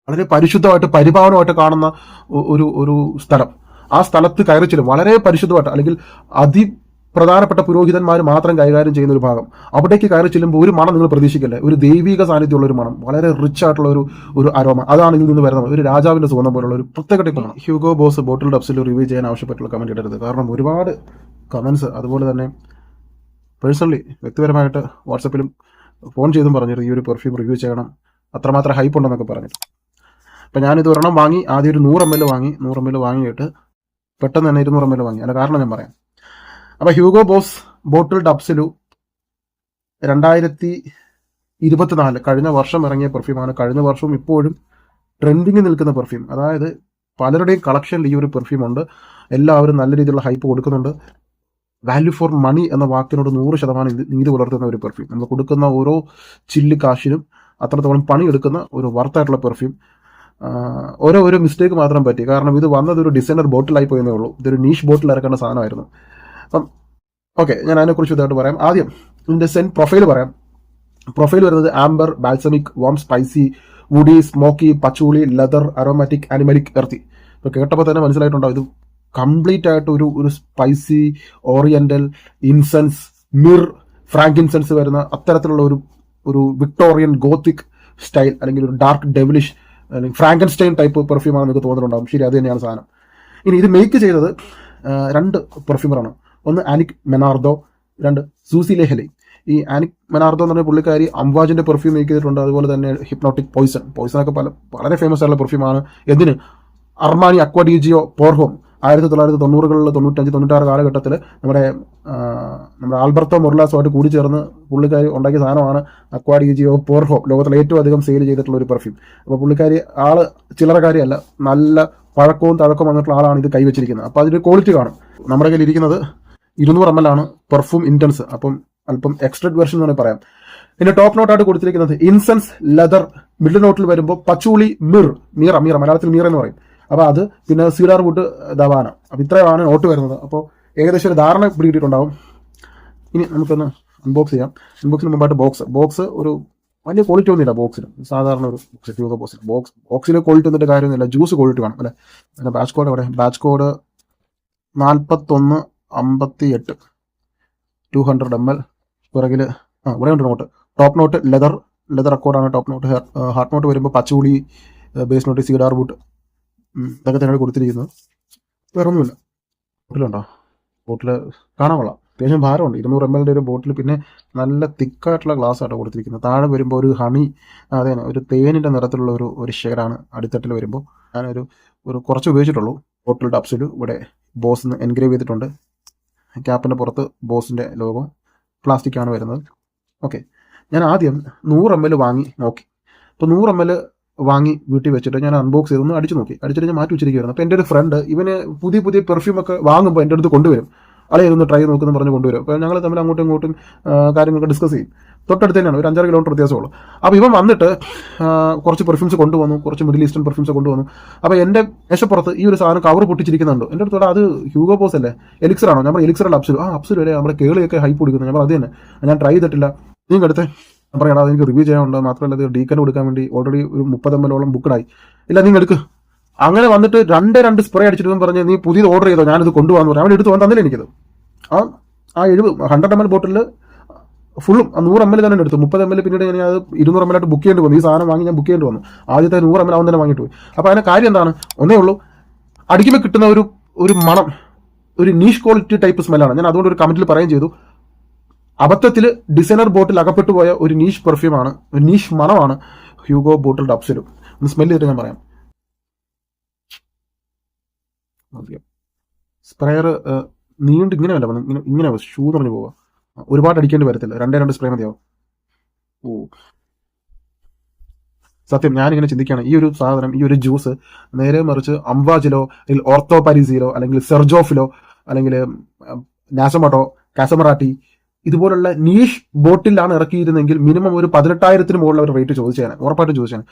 വളരെ പരിശുദ്ധമായിട്ട് പരിപാവനമായിട്ട് കാണുന്ന ഒരു ഒരു സ്ഥലം. ആ സ്ഥലത്ത് കയറി ചെല്ലും, വളരെ പരിശുദ്ധമായിട്ട്, അല്ലെങ്കിൽ പ്രധാനപ്പെട്ട പുരോഹിതന്മാർ മാത്രം കൈകാര്യം ചെയ്യുന്ന ഒരു ഭാഗം. അവിടേക്ക് കയറി ചെല്ലുമ്പോൾ ഒരു മണം നിങ്ങൾ പ്രതീക്ഷിക്കില്ല, ഒരു ദൈവിക സാന്നിധ്യമുള്ള ഒരു മണം, വളരെ റിച്ച് ആയിട്ടുള്ള ഒരു അരോമ. അതാണ് ഇതിൽ നിന്ന് വരുന്നത്, ഒരു രാജാവിന്റെ സുഗന്ധം പോലുള്ള ഒരു പ്രത്യേക ടൈപ്പ് മണം. ഹ്യൂഗോ ബോസ് ബോട്ടിൽ ഡബ്സിൽ റിവ്യൂ ചെയ്യാൻ ആവശ്യപ്പെട്ടുള്ള കമന്റ് ഇടരുത്. കാരണം ഒരുപാട് കമന്റ്സ്, അതുപോലെ തന്നെ പേഴ്സണലി വ്യക്തിപരമായിട്ട് വാട്സപ്പിലും ഫോൺ ചെയ്തും പറഞ്ഞിട്ട് ഈ ഒരു പെർഫ്യൂം റിവ്യൂ ചെയ്യണം, അത്രമാത്രം ഹൈപ്പ് ഉണ്ടെന്നൊക്കെ പറഞ്ഞിട്ട്. അപ്പം ഞാനിത് ഒരെണ്ണം വാങ്ങി, ആദ്യം ഒരു 100 ml വാങ്ങി. 100 ml വാങ്ങിയിട്ട് പെട്ടെന്ന് തന്നെ 200 ml വാങ്ങി. അതിൻ്റെ കാരണം ഞാൻ പറയാം. അപ്പോൾ ഹ്യൂഗോ ബോസ് ബോട്ടിൽ ഡബ്സിലു 2024 കഴിഞ്ഞ വർഷം ഇറങ്ങിയ പെർഫ്യൂമാണ്. കഴിഞ്ഞ വർഷവും ഇപ്പോഴും ട്രെൻഡിങ് നിൽക്കുന്ന പെർഫ്യൂം. അതായത് പലരുടെയും കളക്ഷനിൽ ഈ ഒരു പെർഫ്യൂം ഉണ്ട്. എല്ലാവരും നല്ല രീതിയിലുള്ള ഹൈപ്പ് കൊടുക്കുന്നുണ്ട്. വാല്യൂ ഫോർ മണി എന്ന വാക്കിനോട് 100% നീതി പുലർത്തുന്ന ഒരു പെർഫ്യൂം. നമ്മൾ കൊടുക്കുന്ന ഓരോ ചില്ല് കാശിനും അത്രത്തോളം പണിയെടുക്കുന്ന ഒരു വർത്തായിട്ടുള്ള പെർഫ്യൂം. ഓരോ മിസ്റ്റേക്ക് മാത്രം പറ്റി. കാരണം ഇത് വന്നത് ഒരു ഡിസൈനർ ബോട്ടിലായി പോയെന്നേ ഉള്ളൂ. ഇതൊരു നീഷ് ബോട്ടിൽ ഇറക്കേണ്ട സാധനമായിരുന്നു. അപ്പം ഓക്കെ, ഞാൻ അതിനെക്കുറിച്ച് ഇതായിട്ട് പറയാം. ആദ്യം ഇതിൻ്റെ സെൻറ്റ് പ്രൊഫൈൽ പറയാം. പ്രൊഫൈൽ വരുന്നത് amber, balsamic, warm, spicy, woody, smoky, patchouli, leather, aromatic, animalic, earthy. ഇപ്പോൾ കേട്ടപ്പോൾ തന്നെ മനസ്സിലായിട്ടുണ്ടാവും ഇത് കംപ്ലീറ്റ് ആയിട്ട് ഒരു spicy, oriental, incense, myrrh, frankincense വരുന്ന അത്തരത്തിലുള്ള ഒരു വിക്ടോറിയൻ ഗോത്തിക് സ്റ്റൈൽ, അല്ലെങ്കിൽ ഒരു ഡാർക്ക് ഡെവിലിഷ് അല്ലെങ്കിൽ ഫ്രാങ്കൻസ്റ്റൈൻ ടൈപ്പ് പെർഫ്യൂമാണെന്ന് നിങ്ങൾക്ക് തോന്നുന്നുണ്ടാവും. ശരി, അത് തന്നെയാണ് സാധനം. ഇനി ഇത് മേക്ക് ചെയ്തത് 2 പെർഫ്യൂമറാണ്. ഒന്ന് ആനിക് മെനാർഡോ, 2 സൂസി ലെഹലി. ഈ ആനിക് മെനാർഡോ എന്ന് പറഞ്ഞ പുള്ളിക്കാരി അംവാജിന്റെ പെർഫ്യൂം മേക്ക് ചെയ്തിട്ടുണ്ട്. അതുപോലെ തന്നെ ഹിപ്നോട്ടിക് പോയിസണൊക്കെ പല ഫേമസ് ആയിട്ടുള്ള പെർഫ്യൂമാണ്. എന്തിന്? അർമാനി, അക്വാഡിജിയോ, പോർഹോം 1990-കളിൽ 95-96 കാലഘട്ടത്തിൽ നമ്മുടെ ആൽബർട്ടോ മൊർലാസുമായിട്ട് കൂടി ചേർന്ന് പുള്ളിക്കാരി ഉണ്ടാക്കിയ സാധനമാണ് അക്വാഡിജിയോ, പോർഹോം. ലോകത്തിലെ ഏറ്റവും അധികം സെയിൽ ചെയ്തിട്ടുള്ള ഒരു പെർഫ്യൂം. അപ്പോൾ പുള്ളിക്കാരി ആള് ചില്ലറക്കാരിയല്ല, നല്ല പഴക്കവും തഴക്കവും വന്നിട്ടുള്ള ആളാണ് ഇത് കൈവച്ചിരിക്കുന്നത്. അപ്പോൾ അതിൻ്റെ ക്വാളിറ്റി കാണും. നമ്മുടെ കയ്യിൽ ഇരിക്കുന്നത് 200 ml ആണ്, പെർഫ്യൂം ഇന്റൻസ്. അപ്പം അല്പം എക്സ്ട്രേറ്റ് വെർഷൻ എന്ന് പറയാം. പിന്നെ ടോപ്പ് നോട്ടായിട്ട് കൊടുത്തിരിക്കുന്നത് ഇൻസെൻസ്, ലെതർ. മിഡിൽ നോട്ടിൽ വരുമ്പോൾ പച്ചൂളി, മീറ, മലയാളത്തിൽ മീറ എന്ന് പറയും. അപ്പോൾ അത്, പിന്നെ സീഡാർ വുഡ്, ദവാന. അപ്പോൾ ഇത്രയാണ് നോട്ട് വരുന്നത്. അപ്പോൾ ഏകദേശം ഒരു ധാരണ പിടികിട്ടിട്ടുണ്ടാവും. ഇനി നമുക്കൊന്ന് അൺബോക്സ് ചെയ്യാം. അൺബോക്സിന് മുമ്പായിട്ട് ബോക്സ് ഒരു വലിയ ക്വാളിറ്റി ഒന്നുമില്ല ബോക്സിന്. സാധാരണ ഒരു ഹ്യൂഗോ ബോക്സിൽ ക്വാളിറ്റി ഒന്നിട്ട് കാര്യമൊന്നുമില്ല. ജ്യൂസ് ക്വാളിറ്റി വേണം അല്ലേ. പിന്നെ ബാച്ച് കോഡ് എവിടെ? Batch code 4158 200 ml. പിറകിൽ ഇവിടെ ഉണ്ട് നോട്ട്. ടോപ്പ് നോട്ട് ലെതർ അക്കോർഡാണ് ടോപ്പ് നോട്ട്. ഹാർട്ട് നോട്ട് വരുമ്പോൾ patchouli, base note cedarwood. ഇതൊക്കെ തന്നെയാണ് കൊടുത്തിരിക്കുന്നത്. വേറെ ഒന്നുമില്ല. ബോട്ടിലുണ്ടോ? ബോട്ടിൽ കാണാൻ കൊള്ളാം, അത്യാവശ്യം ഭാരമുണ്ട്. 200 ml ഒരു ബോട്ടിൽ. പിന്നെ നല്ല തിക്കായിട്ടുള്ള ഗ്ലാസ് ആട്ടോ കൊടുത്തിരിക്കുന്നത്. താഴെ വരുമ്പോൾ ഒരു ഹണി, അതെ, ഒരു തേനിൻ്റെ നിറത്തിലുള്ള ഒരു ഷെയ്ഡാണ് അടിത്തട്ടിൽ വരുമ്പോൾ. ഞാനൊരു കുറച്ച് ഉപയോഗിച്ചിട്ടുള്ളൂ. ബോട്ടിൽ ഡബ്സിൽ ഇവിടെ ബോസ് എന്ന് എൻഗ്രേവ് ചെയ്തിട്ടുണ്ട്. ക്യാപ്പിൻ്റെ പുറത്ത് ബോസിൻ്റെ ലോഗോ. പ്ലാസ്റ്റിക് ആണ് വരുന്നത്. ഓക്കെ, ഞാൻ ആദ്യം 100 ml വാങ്ങി നോക്കി. അപ്പോൾ 100 ml വാങ്ങി വീട്ടിൽ വെച്ചിട്ട് ഞാൻ അൺബോക്സ് ചെയ്തൊന്ന് അടിച്ചു നോക്കി. അടിച്ചിട്ട് ഞാൻ മാറ്റി വെച്ചിരിക്കുകയായിരുന്നു. അപ്പോൾ എൻ്റെ ഒരു ഫ്രണ്ട് ഇവന് പുതിയ പെർഫ്യൂമൊക്കെ വാങ്ങുമ്പോൾ എൻ്റെ അടുത്ത് കൊണ്ടുവരും. ഇതൊന്ന് ട്രൈ നോക്കുമെന്ന് പറഞ്ഞ് കൊണ്ടുവരും. അപ്പോൾ ഞങ്ങൾ തമ്മിൽ അങ്ങോട്ടും ഇങ്ങോട്ടും കാര്യങ്ങളൊക്കെ ഡിസ്കസ് ചെയ്യും. തൊട്ടടുത്ത് തന്നെയാണ്, ഒരു 5-6 കിലോമീറ്റർ വ്യത്യാസമുള്ളൂ. അപ്പോൾ ഇവൻ വന്നിട്ട് കുറച്ച് പെർഫ്യൂംസ് കൊണ്ടുവന്നു, കുറച്ച് മിഡിൽ ഈസ്റ്റേൺ പെർഫ്യൂംസ് കൊണ്ടുവന്നു. അപ്പോൾ എൻ്റെ മേശപ്പുറത്ത് ഈ ഒരു സാധനം കവർ പൊട്ടിച്ചിരിക്കുന്നുണ്ട്. എൻ്റെ അടുത്തോടെ അത് ഹ്യൂഗോ ബോസ് അല്ലേ, എലിക്സർ ആണോ? ഞാൻ എലിക്സർ അല്ല, അബ്സലു അല്ലേ, നമ്മുടെ കേളിയൊക്കെ ഹൈപ്പ് കൊടുക്കുന്നത്. ഞാൻ അത് തന്നെ, ഞാൻ ട്രൈ ചെയ്തിട്ടില്ല. നിങ്ങൾ അടുത്ത് പറയാം, അത് എനിക്ക് റിവ്യൂ ചെയ്യാനുണ്ട്. മാത്രമല്ല ഇത് ഡീക്കൻ കൊടുക്കാൻ വേണ്ടി ഓൾറെഡി ഒരു 30 ml ബുക്കഡായി. ഇല്ല, നിങ്ങൾ എടുക്ക്. അങ്ങനെ വന്നിട്ട് 2 സ്പ്രേ അടിച്ചിട്ട് പറഞ്ഞ് നീ പുതിയത് ഓർഡർ ചെയ്തോ, ഞാനിത് കൊണ്ടുപോകാന്ന് പറഞ്ഞു. അവൻ എടുത്ത് വന്ന് തന്നില്ല എനിക്കത്. ആ 100 ml ബോട്ടിൽ ഫുള്ളും 100 ml തന്നെ എടുത്തു. 30 ml പിന്നീട് ഞാൻ അത് 200 ml ആയിട്ട് ബുക്ക് ചെയ്യേണ്ടി വന്നു. ഈ സാധനം വാങ്ങി ഞാൻ ബുക്ക് ചെയ്യേണ്ടി വന്നു. ആദ്യത്തെ 100 ml അവൻ തന്നെ വാങ്ങിയിട്ട് പോയി. അപ്പോൾ അതിന് കാര്യം എന്താണ്? ഒന്നേ ഉള്ളൂ, അടിക്കുമ്പോൾ കിട്ടുന്ന ഒരു മണം, ഒരു നീഷ് ക്വാളിറ്റി ടൈപ്പ് സ്മെല്ലാണ്. ഞാൻ അതുകൊണ്ട് ഒരു കമന്റിൽ പറയുകയും ചെയ്തു, അബദ്ധത്തിൽ ഡിസൈനർ ബോട്ടിൽ അകപ്പെട്ടു പോയ ഒരു നീഷ് പെർഫ്യൂമാണ്, ഒരു നീഷ് മണമാണ് ഹ്യൂഗോ ബോട്ടിൽ ഡബ്സിലും. ഒന്ന് സ്മെല്ല് ചെയ്തിട്ട് ഞാൻ പറയാം. സ്പ്രെയർ നീണ്ട് ഇങ്ങനെ ഷൂ എന്ന് പറഞ്ഞു പോവുക. ഒരുപാട് അടിക്കേണ്ടി വരത്തില്ല, 2 സ്പ്രേ മതിയാവും. സത്യം ഞാനിങ്ങനെ ചിന്തിക്കുകയാണ്, ഈ ഒരു സാധനം, ഈ ഒരു ജ്യൂസ് നേരെ മറിച്ച് അംവാജിലോ അല്ലെങ്കിൽ ഓർത്തോ പാരീസിലോ അല്ലെങ്കിൽ സെർജോഫിലോ അല്ലെങ്കിൽ നാസമട്ടോ, കാസമറാട്ടി ഇതുപോലുള്ള നീഷ് ബോട്ടിലാണ് ഇറക്കിയിരുന്നെങ്കിൽ മിനിമം ഒരു 18,000 മുകളിൽ അവർ റേറ്റ് ചോദിച്ചാണ്, ഉറപ്പായിട്ട് ചോദിച്ചാണ്.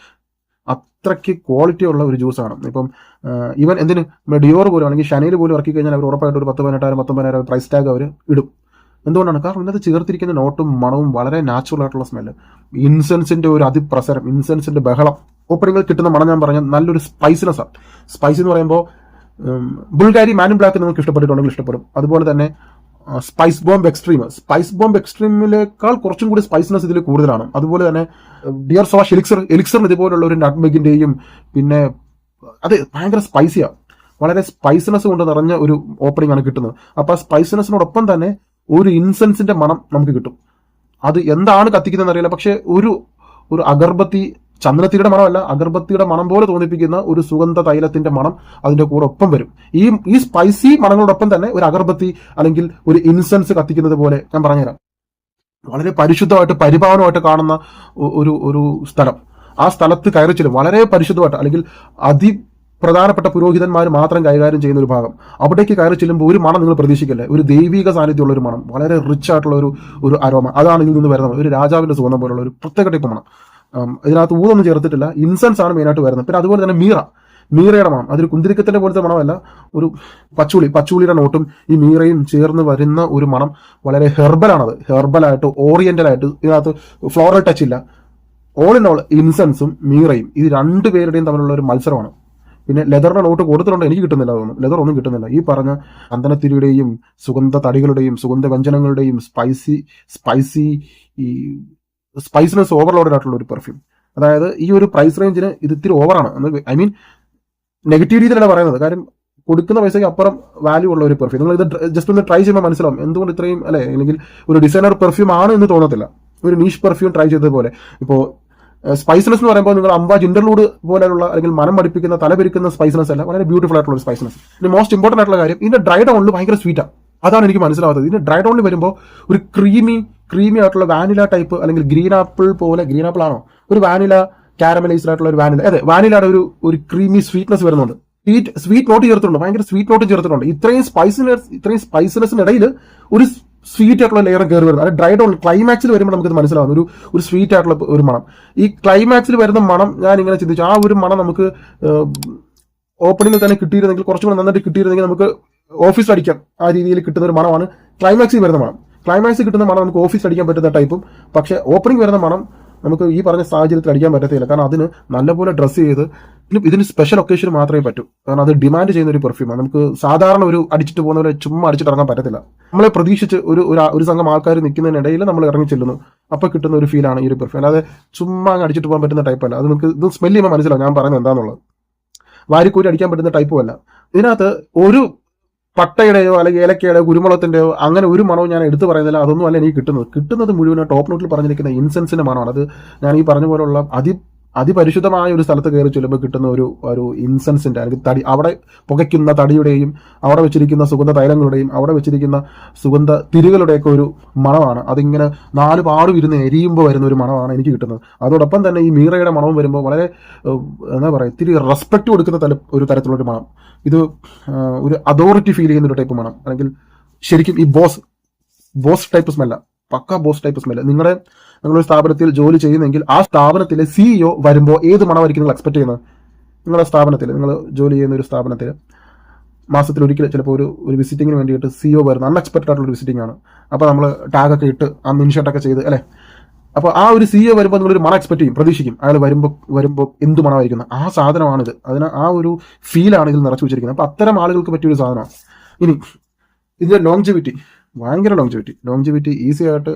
അത്രയ്ക്ക് ക്വാളിറ്റി ഉള്ള ഒരു ജ്യൂസാണ്. ഇപ്പം ഈവൻ എന്തിന് ഡിയോർ പോലും അല്ലെങ്കിൽ ഷനയിൽ പോലും ഇറക്കി കഴിഞ്ഞാൽ അവർ ഉറപ്പായിട്ട് ഒരു 10,000-18,000 19,000 പ്രൈസ് ടാഗ് അവർ ഇടും. എന്തുകൊണ്ടാണ്? കാരണം ഇന്നത്തെ ചേർത്തിരിക്കുന്ന നോട്ടും മണവും വളരെ നാച്ചുറൽ ആയിട്ടുള്ള സ്മെല്ല്. ഇൻസെൻസിന്റെ ഒരു അതിപ്രസരം, ഇൻസെൻസിന്റെ ബഹളം ഓപ്പണിങ്ങിൽ കിട്ടുന്ന മണം ഞാൻ പറഞ്ഞ നല്ലൊരു സ്പൈസിനെസ് ആണ്. സ്പൈസി എന്ന് പറയുമ്പോൾ ബുൾഗാരി മാൻ ഇൻ ബ്ലാക്ക് നിങ്ങൾക്ക് ഇഷ്ടപ്പെട്ടിട്ടുണ്ടെങ്കിൽ ഇഷ്ടപ്പെടും. അതുപോലെ തന്നെ സ്പൈസ് ബോംബ് എക്സ്ട്രീമിനേക്കാൾ കുറച്ചും കൂടി സ്പൈസിനെസ് ഇതിൽ കൂടുതലാണ്. അതുപോലെ തന്നെ ഡിയർ സോഷ് എലിക്സറിന് ഇതുപോലുള്ള ഒരു നട്ട്മെഗിന്റെയും പിന്നെ അത് ഭയങ്കര സ്പൈസിയാണ്, വളരെ സ്പൈസിനെസ് കൊണ്ട് നിറഞ്ഞ ഒരു ഓപ്പണിംഗ് ആണ് കിട്ടുന്നത്. അപ്പൊ ആ സ്പൈസിനെസിനോടൊപ്പം തന്നെ ഒരു ഇൻസെൻസിന്റെ മണം നമുക്ക് കിട്ടും. അത് എന്താണ് കത്തിക്കുന്നതെന്ന് അറിയില്ല, പക്ഷെ ഒരു അഗർബത്തി, ചന്ദനത്തിയുടെ മണമല്ല, അഗർബത്തിയുടെ മണം പോലെ തോന്നിപ്പിക്കുന്ന ഒരു സുഗന്ധ തൈലത്തിന്റെ മണം അതിന്റെ കൂടെ ഒപ്പം വരും. ഈ സ്പൈസി മണങ്ങളോടൊപ്പം തന്നെ ഒരു അഗർബത്തി അല്ലെങ്കിൽ ഒരു ഇൻസെൻസ് കത്തിക്കുന്നത് പോലെ ഞാൻ പറഞ്ഞുതരാം. വളരെ പരിശുദ്ധമായിട്ട് പരിപാവനമായിട്ട് കാണുന്ന ഒരു സ്ഥലം. ആ സ്ഥലത്ത് കയറി ചെല്ലും വളരെ പരിശുദ്ധമായിട്ട്, അല്ലെങ്കിൽ പ്രധാനപ്പെട്ട പുരോഹിതന്മാർ മാത്രം കൈകാര്യം ചെയ്യുന്ന ഒരു ഭാഗം. അവിടേക്ക് കയറി ചെല്ലുമ്പോൾ ഒരു മണം നിങ്ങൾ പ്രതീക്ഷിക്കില്ല, ഒരു ദൈവിക സാന്നിധ്യമുള്ള ഒരു മണം, വളരെ റിച്ച് ആയിട്ടുള്ള ഒരു അരോമ. അതാണ് ഇതിൽ നിന്ന് വരുന്നത്. ഒരു രാജാവിന്റെ സുഗന്ധം പോലുള്ള ഒരു പ്രത്യേക ടൈപ്പ് മണം. ഇതിനകത്ത് ഊതൊന്നും ചേർത്തിട്ടില്ല, ഇൻസെൻസ് ആണ് മെയിനായിട്ട് വരുന്നത്. പിന്നെ അതുപോലെ തന്നെ മീറയുടെ മണം, അതൊരു കുന്തിരിക്കത്തിന്റെ പോലത്തെ മണമല്ല, ഒരു പച്ചുളിയുടെ നോട്ടും ഈ മീറയും ചേർന്ന് വരുന്ന ഒരു മണം. വളരെ ഹെർബലായിട്ട് ഓറിയന്റലായിട്ട്, ഇതിനകത്ത് ഫ്ലോറൽ ടച്ച് ഇല്ല. ഓൾ ഇൻ ഓൾ ഇൻസെൻസും മീറയും ഇത് രണ്ടുപേരുടെയും തമ്മിലുള്ള ഒരു മത്സരമാണ്. പിന്നെ ലെതറിന്റെ നോട്ട് കൊടുത്തിട്ടുണ്ട്, എനിക്ക് കിട്ടുന്നില്ല, തോന്നുന്നു ലെതർ ഒന്നും കിട്ടുന്നില്ല. ഈ പറഞ്ഞ ചന്ദനത്തിരിയുടെയും സുഗന്ധ തടികളുടെയും സുഗന്ധ വ്യഞ്ജനങ്ങളുടെയും സ്പൈസിനെസ് ഓവർലോഡഡ് ആയിട്ടുള്ള ഒരു പെർഫ്യൂം. അതായത് ഈ ഒരു പ്രൈസ് റേഞ്ചിന് ഇത് ഇത്തിരി ഓവറാണ്. ഐ മീൻ നെഗറ്റീവ് രീതിയിലാണ് പറയുന്നത്, കാര്യം കൊടുക്കുന്ന പൈസയ്ക്ക് അപ്പുറം വാല്യൂ ഉള്ള ഒരു പെർഫ്യൂം. നിങ്ങൾ ഇത് ജസ്റ്റ് ഒന്ന് ട്രൈ ചെയ്യുമ്പോൾ മനസ്സിലാവും എന്തുകൊണ്ട് ഇത്രയും അല്ലെ, അല്ലെങ്കിൽ ഒരു ഡിസൈനർ പെർഫ്യൂം ആണ് എന്ന് തോന്നത്തില്ല. ഒരു നീഷ് പെർഫ്യൂം ട്രൈ ചെയ്തതുപോലെ. ഇപ്പോൾ സ്പൈസിനെസ് എന്ന് പറയുമ്പോൾ നിങ്ങൾ അംബാജ് ഇന്റർലൂഡ് പോലെയുള്ള അല്ലെങ്കിൽ മനം പഠിപ്പിക്കുന്ന തലപെരിക്കുന്ന സ്പൈസിനെസ് അല്ല, വളരെ ബ്യൂട്ടിഫുൾ ആയിട്ടുള്ള ഒരു സ്പൈസിനെസ്. ഇനി മോസ്റ്റ് ഇമ്പോർട്ടന്റ് ആയിട്ടുള്ള കാര്യം, ഇതിന്റെ ഡ്രൈ ഡൗണിൽ ഭയങ്കര സ്വീറ്റാണ്. അതാണ് എനിക്ക് മനസ്സിലാവാത്തത്. ഇതിന്റെ ഡ്രൈ ഡൗണിൽ വരുമ്പോൾ ഒരു ക്രീമി ആയിട്ടുള്ള വാനില ടൈപ്പ്, അല്ലെങ്കിൽ ഗ്രീൻ ആപ്പിൾ ആണോ, ഒരു വാനില കാരമലൈസ്ഡ് ആയിട്ടുള്ള ഒരു വാനിലയുടെ ഒരു ക്രീമി സ്വീറ്റ്നെസ് വരുന്നുണ്ട്. സ്വീറ്റ് നോട്ട് ചേർത്തിട്ടുണ്ട്, ഭയങ്കര സ്വീറ്റ് നോട്ട് ചേർത്തിട്ടുണ്ട്. ഇത്രയും സ്പൈസിനെസ്സിനിടയിൽ ഒരു സ്വീറ്റ് ആയിട്ടുള്ള ലെയർ കയറി വരുന്നത്. അത് ഡ്രൈ ഡൗൺ ക്ലൈമാക്സിൽ വരുമ്പോൾ നമുക്കിത് മനസ്സിലാവുന്ന ഒരു സ്വീറ്റ് ആയിട്ടുള്ള ഒരു മണം. ഈ ക്ലൈമാക്സിൽ വരുന്ന മണം ഞാൻ ഇങ്ങനെ ചിന്തിച്ചു, ആ ഒരു മണം നമുക്ക് ഓപ്പണിംഗിൽ തന്നെ കിട്ടിയിരുന്നെങ്കിൽ, കുറച്ചുകൂടെ നന്നായിട്ട് കിട്ടിയിരുന്നെങ്കിൽ നമുക്ക് ഓഫീസിൽ അടിക്കാം. ആ രീതിയിൽ കിട്ടുന്ന ഒരു മണമാണ് ക്ലൈമാക്സിൽ വരുന്ന മണം. ക്ലൈമാക്സിൽ കിട്ടുന്ന മണം നമുക്ക് ഓഫീസിൽ അടിക്കാൻ പറ്റുന്ന ടൈപ്പും, പക്ഷെ ഓപ്പണിംഗ് വരുന്ന മണം നമുക്ക് ഈ പറഞ്ഞ സാഹചര്യത്തിൽ അടിക്കാൻ പറ്റത്തില്ല. കാരണം അതിന് നല്ലപോലെ ഡ്രസ്സ് ചെയ്ത് ഇതിന് സ്പെഷ്യൽ ഒക്കേഷൻ മാത്രമേ പറ്റൂ. കാരണം അത് ഡിമാൻഡ് ചെയ്യുന്ന ഒരു പെർഫ്യൂമാണ്. നമുക്ക് സാധാരണ ഒരു അടിച്ചിട്ട് പോകുന്നവരെ ചുമ്മാ അടിച്ചിട്ട് ഇറങ്ങാൻ പറ്റത്തില്ല. നമ്മളെ പ്രതീക്ഷിച്ച് ഒരു സംഘം ആൾക്കാർ നിൽക്കുന്നതിനിടയിൽ നമ്മൾ ഇറങ്ങി ചെല്ലുന്നു, അപ്പൊ കിട്ടുന്ന ഒരു ഫീലാണ് ഈ ഒരു പെർഫ്യൂം. അല്ലാതെ ചുമ്മാ അങ്ങ് അടിച്ചിട്ട് പോകാൻ പറ്റുന്ന ടൈപ്പല്ല. അത് നമുക്ക് ഇത് സ്മെല്ല് ചെയ്യുമ്പോൾ മനസ്സിലാവും ഞാൻ പറയുന്നത് എന്താണെന്നുള്ളത്. വാരിക്കൂരി അടിക്കാൻ പറ്റുന്ന ടൈപ്പും അല്ല. ഇതിനകത്ത് ഒരു പട്ടയുടെയോ അല്ലെങ്കിൽ ഏലക്കയുടെയോ കുരുമുളകത്തിന്റെയോ അങ്ങനെ ഒരു മണവും ഞാൻ എടുത്തു പറയുന്നില്ല. അതൊന്നും അല്ല എനിക്ക് കിട്ടുന്നത് മുഴുവൻ ടോപ്പ് നോട്ടിൽ പറഞ്ഞിരിക്കുന്ന ഇൻസെൻസിന്റെ മണമാണ്. അത് ഞാൻ ഈ പറഞ്ഞ പോലുള്ള അതിപരിശുദ്ധമായ ഒരു സ്ഥലത്ത് കയറി ചെല്ലുമ്പോൾ കിട്ടുന്ന ഒരു ഇൻസെൻസിന്റെ, അല്ലെങ്കിൽ അവിടെ പുകയ്ക്കുന്ന തടിയുടെയും അവിടെ വെച്ചിരിക്കുന്ന സുഗന്ധ തൈലങ്ങളുടെയും അവിടെ വെച്ചിരിക്കുന്ന സുഗന്ധ തിരികളുടെയൊക്കെ ഒരു മണമാണ്. അതിങ്ങനെ നാല് പാടും ഇരുന്ന് എരിയുമ്പോൾ വരുന്ന ഒരു മണമാണ് എനിക്ക് കിട്ടുന്നത്. അതോടൊപ്പം തന്നെ ഈ മീറയുടെ മണവും വരുമ്പോൾ വളരെ എന്താ പറയുക, ഇത്തിരി റെസ്പെക്ട് കൊടുക്കുന്ന ഒരു തരത്തിലുള്ളൊരു മണം. ഇത് ഒരു അതോറിറ്റി ഫീൽ ചെയ്യുന്ന ഒരു ടൈപ്പ് മണം, അല്ലെങ്കിൽ ശരിക്കും ഈ ബോസ് ടൈപ്പ് സ്മെല്ല, പക്ക ബോസ് ടൈപ്പ് സ്മെല്ല്. നിങ്ങളൊരു സ്ഥാപനത്തിൽ ജോലി ചെയ്യുന്നെങ്കിൽ ആ സ്ഥാപനത്തിലെ CEO വരുമ്പോൾ ഏത് മണമായിരിക്കും നിങ്ങൾ എക്സ്പെക്ട് ചെയ്യുന്നത്? നിങ്ങളുടെ സ്ഥാപനത്തിൽ, നിങ്ങൾ ജോലി ചെയ്യുന്ന ഒരു സ്ഥാപനത്തിൽ മാസത്തിൽ ഒരിക്കൽ ചിലപ്പോൾ ഒരു വിസിറ്റിങ്ങിന് വേണ്ടിയിട്ട് CEO വരുന്ന അൺഎക്സ്പെക്ടഡ് ആയിട്ടുള്ള ഒരു വിസിറ്റിംഗ് ആണ്. അപ്പോൾ നമ്മൾ ടാഗൊക്കെ ഇട്ട് ആ മിൻഷർട്ടൊക്കെ ചെയ്ത് അല്ലേ, അപ്പോൾ ആ ഒരു CEO വരുമ്പോൾ നിങ്ങളൊരു മണം എക്സ്പെക്ട് ചെയ്യും, പ്രതീക്ഷിക്കും. അയാൾ വരുമ്പോൾ എന്ത് മണമായിരിക്കുന്നത്? ആ സാധനമാണിത്. ആ ഒരു ഫീലാണ് ഇതിൽ നിറച്ചു വെച്ചിരിക്കുന്നത്. അപ്പോൾ അത്തരം ആളുകൾക്ക് പറ്റിയൊരു സാധനമാണ്. ഇനി ഇതിന്റെ ലോങ്ജിവിറ്റി, ഭയങ്കര ലോങ്ജിവിറ്റി ഈസി ആയിട്ട്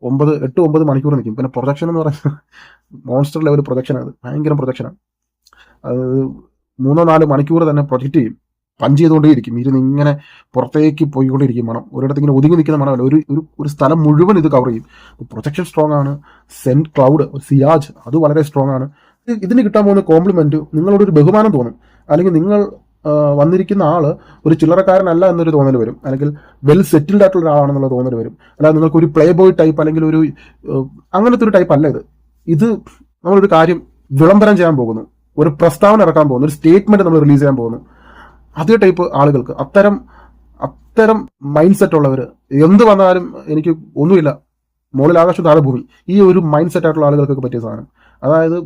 8-9 മണിക്കൂർ നിൽക്കും. പിന്നെ പ്രൊജക്ഷൻ എന്ന് പറയുന്നത് മോൺസ്റ്റർ ലെവൽ പ്രൊജക്ഷനാണ്. അത് ഭയങ്കര പ്രൊജക്ഷനാണ്. അത് 3-4 മണിക്കൂർ തന്നെ പ്രൊജക്റ്റ് ചെയ്യും, പഞ്ച് ചെയ്തുകൊണ്ടേയിരിക്കും. ഇരുന്ന് ഇങ്ങനെ പുറത്തേക്ക് പോയിക്കൊണ്ടിരിക്കും മണം. ഒരിടത്ത് ഇങ്ങനെ ഒതുങ്ങി നിൽക്കുന്ന മണമല്ല, ഒരു സ്ഥലം മുഴുവൻ ഇത് കവർ ചെയ്യും. പ്രൊജക്ഷൻ സ്ട്രോങ് ആണ്. സെന്റ് ക്ലൗഡ്, സിയാജ്, അത് വളരെ സ്ട്രോങ് ആണ്. ഇതിന് കിട്ടാൻ പോകുന്ന കോംപ്ലിമെന്റ് നിങ്ങളോടൊരു ബഹുമാനം തോന്നും, അല്ലെങ്കിൽ നിങ്ങൾ വന്നിരിക്കുന്ന ആള് ഒരു ചില്ലറക്കാരനല്ല എന്നൊരു തോന്നൽ വരും, അല്ലെങ്കിൽ വെൽ സെറ്റിൽഡ് ആയിട്ടുള്ള ഒരാളാണെന്നുള്ള തോന്നൽ വരും. അല്ലാതെ നിങ്ങൾക്ക് ഒരു പ്ലേ ബോയ് ടൈപ്പ് അല്ലെങ്കിൽ അങ്ങനത്തെ ഒരു ടൈപ്പ് അല്ല ഇത്. നമ്മളൊരു കാര്യം വിളംബരം ചെയ്യാൻ പോകുന്നു, ഒരു പ്രസ്താവന ഇറക്കാൻ പോകുന്നു, ഒരു സ്റ്റേറ്റ്മെന്റ് നമ്മൾ റിലീസ് ചെയ്യാൻ പോകുന്നു. അതേ ടൈപ്പ് ആളുകൾക്ക്, അത്തരം മൈൻഡ് സെറ്റ് ഉള്ളവർ, എന്ത് വന്നാലും എനിക്ക് ഒന്നുമില്ല, മുകളിൽ ആകാശം താഴെ ഭൂമി, ഈ ഒരു മൈൻഡ് സെറ്റ് ആയിട്ടുള്ള ആളുകൾക്കൊക്കെ പറ്റിയ സാധനം. അതായത്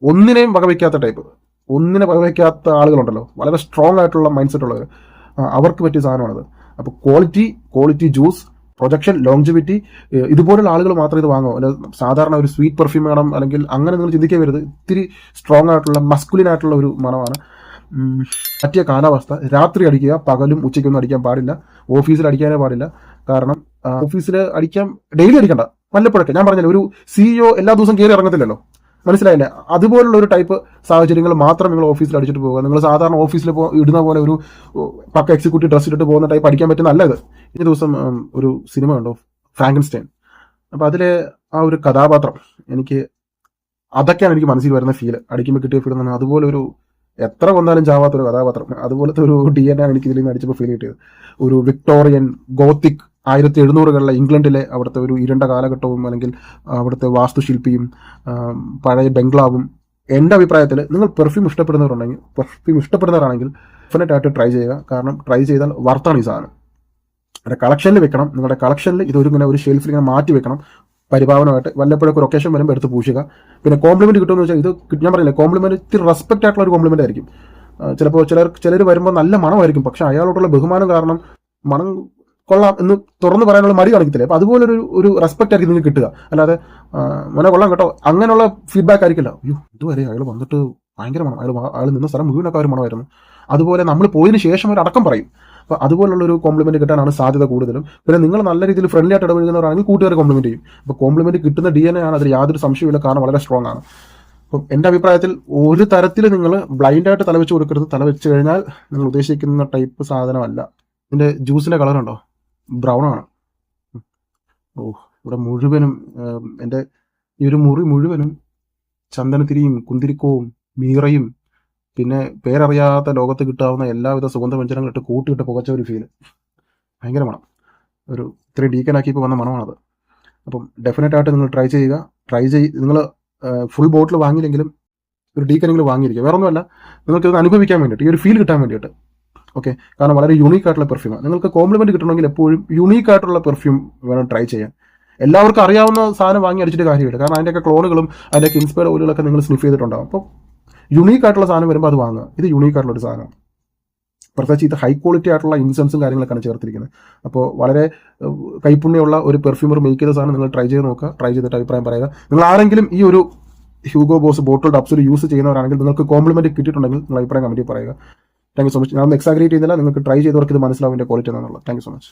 ഒന്നിനെയും വകവയ്ക്കാത്ത ടൈപ്പ്, ഒന്നിനെ വകവയ്ക്കാത്ത ആളുകളുണ്ടല്ലോ, വളരെ സ്ട്രോങ് ആയിട്ടുള്ള മൈൻഡ് സെറ്റ് ഉള്ളവർ, അവർക്ക് പറ്റിയ സാധനമാണത്. അപ്പോൾ ക്വാളിറ്റി ജ്യൂസ്, പ്രൊജക്ഷൻ, ലോങ്ജിവിറ്റി, ഇതുപോലുള്ള ആളുകൾ മാത്രമേ ഇത് വാങ്ങൂ. അല്ല സാധാരണ ഒരു സ്വീറ്റ് പെർഫ്യൂം വേണം അല്ലെങ്കിൽ അങ്ങനെ നിങ്ങൾ ചിന്തിക്കാൻ വരുന്നത്. ഇത്തിരി സ്ട്രോങ് ആയിട്ടുള്ള മസ്കുലിൻ ആയിട്ടുള്ള ഒരു മണമാണ്. പറ്റിയ കാലാവസ്ഥ, രാത്രി അടിക്കുക, പകലും ഉച്ചയ്ക്കൊന്നും അടിക്കാൻ പാടില്ല. ഓഫീസിൽ അടിക്കാനേ പാടില്ല. കാരണം ഓഫീസിൽ അടിക്കാൻ ഡെയിലി അടിക്കണ്ട, വല്ലപ്പോഴൊക്കെ. ഞാൻ പറഞ്ഞല്ലോ, ഒരു CEO എല്ലാ ദിവസവും കയറി ഇറങ്ങത്തില്ലല്ലോ, മനസ്സിലായില്ലേ? അതുപോലുള്ള ഒരു ടൈപ്പ് സാഹചര്യങ്ങൾ മാത്രം നിങ്ങൾ ഓഫീസിൽ അടിച്ചിട്ട് പോകുക. നിങ്ങൾ സാധാരണ ഓഫീസിൽ ഇടുന്ന പോലെ ഒരു പക്ക എക്സിക്യൂട്ടീവ് ഡ്രസ് ഇട്ടിട്ട് പോകുന്ന ടൈപ്പ് അടിക്കാൻ പറ്റുന്ന ഇത്. ഈ ദിവസം ഒരു സിനിമ ഉണ്ടോ, ഫ്രാങ്കൻസ്റ്റൈൻ. അപ്പോൾ അതിലെ ആ ഒരു കഥാപാത്രം, അതൊക്കെയാണ് എനിക്ക് മനസ്സിൽ വരുന്ന ഫീൽ, അടിക്കുമ്പോൾ കിട്ടിയ ഫീൽ എന്നാണ്. അതുപോലെ ഒരു എത്ര കൊന്നാലും ചാവാത്തൊരു കഥാപാത്രം, അതുപോലത്തെ ഒരു DNA ആണ് എനിക്ക് ഇതിൽ നിന്ന് അടിച്ചപ്പോൾ ഫീൽ കിട്ടിയത്. ഒരു വിക്ടോറിയൻ ഗോത്തിക് 1700-കളിലെ ഇംഗ്ലണ്ടിലെ അവിടുത്തെ ഒരു ഇരുണ്ട കാലഘട്ടവും അല്ലെങ്കിൽ അവിടുത്തെ വാസ്തുശില്പിയും പഴയ ബംഗ്ലാവും. എൻ്റെ അഭിപ്രായത്തിൽ നിങ്ങൾ പെർഫ്യൂം ഇഷ്ടപ്പെടുന്നവരാണെങ്കിൽ ഡെഫിനറ്റ് ആയിട്ട് ട്രൈ ചെയ്യുക. കാരണം ട്രൈ ചെയ്താൽ വർത്താണ് ഈ സാധനം. നിങ്ങളുടെ കളക്ഷനിൽ വെക്കണം. നിങ്ങളുടെ കളക്ഷനിൽ ഇങ്ങനെ ഒരു ഷെൽഫിൽ ഇങ്ങനെ മാറ്റി വെക്കണം പരിഭാവനമായിട്ട്. വല്ലപ്പോഴൊക്കെ ഒക്കേഷൻ വരുമ്പോൾ എടുത്ത് പൂശുക. പിന്നെ കോംപ്ലിമെന്റ് കിട്ടുമെന്ന് വെച്ചാൽ, ഇത് ഞാൻ പറഞ്ഞില്ലേ, കോംപ്ലിമെന്റ് ഇത്തിരി റെസ്പെക്ട് ആയിട്ടുള്ള ഒരു കോംപ്ലിമെന്റ് ആയിരിക്കും. ചിലപ്പോൾ ചിലർ വരുമ്പോൾ നല്ല മണമായിരിക്കും, പക്ഷെ അയാളോടുള്ള ബഹുമാനം കാരണം മണം കൊള്ളാം എന്ന് തുറന്ന് പറയാനുള്ള മടി കാണിക്കത്തില്ലേ. അപ്പോൾ അതുപോലെ ഒരു റെസ്പെക്ട് ആയിരിക്കും നിങ്ങൾക്ക് കിട്ടുക. അല്ലാതെ മോനെ കൊള്ളാം കേട്ടോ അങ്ങനെയുള്ള ഫീഡ്ബാക്ക് ആയിരിക്കില്ല. അയ്യോ ഇതുവരെ അയാൾ വന്നിട്ട് ഭയങ്കര മണം, അയാൾ നിന്ന സ്ഥലം മുഴുവനൊക്കെ ഒരു മണമായിരുന്നു. അതുപോലെ നമ്മൾ പോയതിന് ശേഷം ഒരു അടക്കം പറയും. അപ്പോൾ അതുപോലുള്ള ഒരു കോംപ്ലിമെന്റ് കിട്ടാനാണ് സാധ്യത കൂടുതലും. പിന്നെ നിങ്ങൾ നല്ല രീതിയിൽ ഫ്രണ്ട്ലി ആയിട്ട് ഇടപെടുന്നവരാണെങ്കിൽ കൂട്ടുകാർ കോംപ്ലിമെന്റ് ചെയ്യും. അപ്പോൾ കോംപ്ലിമെന്റ് കിട്ടുന്ന DNA ആണ്, അതിൽ യാതൊരു സംശയമില്ല. കാരണം വളരെ സ്ട്രോങ് ആണ്. അപ്പം എൻ്റെ അഭിപ്രായത്തിൽ ഒരു തരത്തിൽ നിങ്ങൾ ബ്ലൈൻഡായിട്ട് തലവെച്ച് കൊടുക്കരുത്. തലവെച്ച് കഴിഞ്ഞാൽ നിങ്ങൾ ഉദ്ദേശിക്കുന്ന ടൈപ്പ് സാധനമല്ല. ഇതിൻ്റെ ജ്യൂസിൻ്റെ കളറുണ്ടോ, ബ്രൗൺ ആണ്. ഇവിടെ മുഴുവനും എൻ്റെ ഈ ഒരു മുറി മുഴുവനും ചന്ദനത്തിരിയും കുന്തിരിക്കവും മീറയും പിന്നെ പേരറിയാത്ത ലോകത്ത് കിട്ടാവുന്ന എല്ലാവിധ സുഗന്ധവ്യഞ്ജനങ്ങളിട്ട് കൂട്ടിയിട്ട് പുകച്ച ഒരു ഫീല്. ഭയങ്കര മണം, ഒരു ഇത്രയും ഡീക്കനാക്കിയപ്പോൾ വന്ന മണമാണത്. അപ്പം ഡെഫിനറ്റ് ആയിട്ട് നിങ്ങൾ ട്രൈ ചെയ്യുക. നിങ്ങൾ ഫുൾ ബോട്ടിൽ വാങ്ങിയില്ലെങ്കിലും ഒരു ഡീക്കനെങ്കിലും വാങ്ങിയിരിക്കുക. വേറെ ഒന്നുമല്ല, നിങ്ങൾക്ക് ഇത് അനുഭവിക്കാൻ വേണ്ടിയിട്ട്, ഈ ഒരു ഫീൽ കിട്ടാൻ വേണ്ടിയിട്ട്. ഓക്കെ, കാരണം വളരെ യുണീക്ക് ആയിട്ടുള്ള പെർഫ്യൂമാണ്. നിങ്ങൾക്ക് കോംപ്ലിമെന്റ് കിട്ടണമെങ്കിൽ എപ്പോഴും യുണീക്ക് ആയിട്ടുള്ള പെർഫ്യൂം വേണം ട്രൈ ചെയ്യാൻ. എല്ലാവർക്കും അറിയാവുന്ന സാധനം വാങ്ങി അടിച്ചിട്ട് കാര്യമില്ല. കാരണം അതിൻ്റെയൊക്കെ ക്ലോണുകളും അതിൻ്റെയൊക്കെ ഇൻസ്പയർഡ് ഓയിലുകളൊക്കെ നിങ്ങൾ സ്നിഫ് ചെയ്തിട്ടുണ്ടാകും. അപ്പോൾ യുണീക്ക് ആയിട്ടുള്ള സാധനം വരുമ്പോൾ അത് വാങ്ങുക. ഇത് യുണീക്ക് ആയിട്ടുള്ള ഒരു സാധനമാണ്. പ്രത്യേകിച്ച് ഇത് ഹൈ ക്വാളിറ്റി ആയിട്ടുള്ള ഇൻസെൻസും കാര്യങ്ങളൊക്കെയാണ് ചേർത്തിരിക്കുന്നത്. അപ്പോൾ വളരെ കൈപ്പുണ്യമുള്ള ഒരു പെർഫ്യൂമർ മേക്ക് ചെയ്ത സാധനം നിങ്ങൾ ട്രൈ ചെയ്ത് നോക്കുക. ട്രൈ ചെയ്തിട്ട് അഭിപ്രായം പറയുക. നിങ്ങൾ ആരെങ്കിലും ഈ ഒരു ഹ്യൂഗോ ബോസ് ബോട്ടിൽ അബ്സൊല്യൂട്ട് യൂസ് ചെയ്യുന്നവരാണെങ്കിൽ നിങ്ങൾക്ക് കോംപ്ലിമെന്റ് കിട്ടിയിട്ടുണ്ടെങ്കിൽ നിങ്ങൾ അഭിപ്രായം കമന്റിൽ പറയുക. Thank you so much. ഞാൻ എക്സാഗ്രേറ്റ് ചെയ്യുന്നില്ല, നിങ്ങൾക്ക് ട്രൈ ചെയ്തവർക്ക് ഇത് മനസ്സിലാവും ഇതിൻ്റെ ക്വാളിറ്റി എന്നുള്ളത്. Thank you so much.